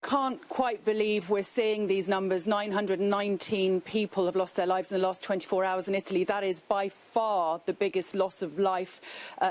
can't quite believe we're seeing these numbers. 919 people have lost their lives in the last 24 hours in Italy. That is by far the biggest loss of life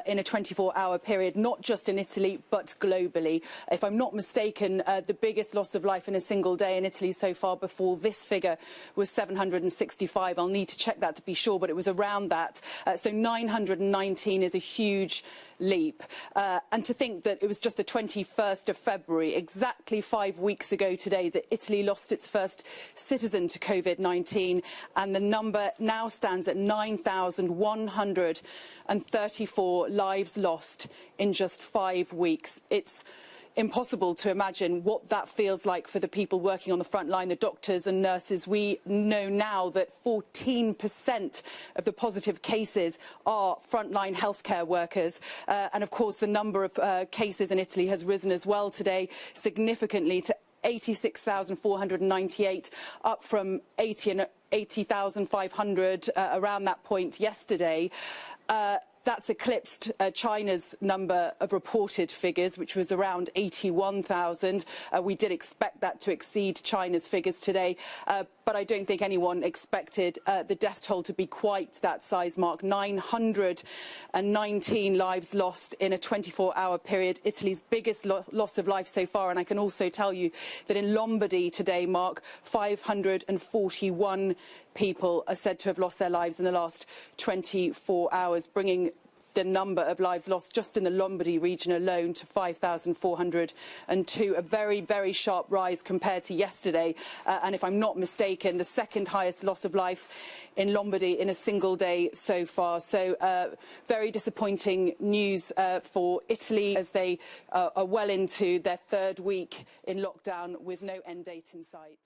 in a 24-hour period, not just in Italy, but globally. If I'm not mistaken, the biggest loss of life in a single day in Italy so far before this figure was 765. I'll need to check that to be sure, but it was around that. So 919 is a huge leap. And to think that it was just the 21st of February, exactly 5 weeks ago today, that Italy lost its first citizen to COVID-19, and the number now stands at 9,134 lives lost in just 5 weeks. It's impossible to imagine what that feels like for the people working on the front line, the doctors and nurses. We know now that 14% of the positive cases are frontline healthcare workers. And of course, the number of cases in Italy has risen as well today significantly to 86,498, up from 80,500 around that point yesterday. That's eclipsed China's number of reported figures, which was around 81,000. We did expect that to exceed China's figures today, but I don't think anyone expected the death toll to be quite that size mark. 919 lives lost in a 24-hour period, Italy's biggest loss of life so far. And I can also tell you that in Lombardy today, Mark, 541 people are said to have lost their lives in the last 24 hours, bringing the number of lives lost just in the Lombardy region alone to 5,402, a very, very sharp rise compared to yesterday. And if I'm not mistaken, the second highest loss of life in Lombardy in a single day so far. So very disappointing news for Italy as they are well into their third week in lockdown with no end date in sight.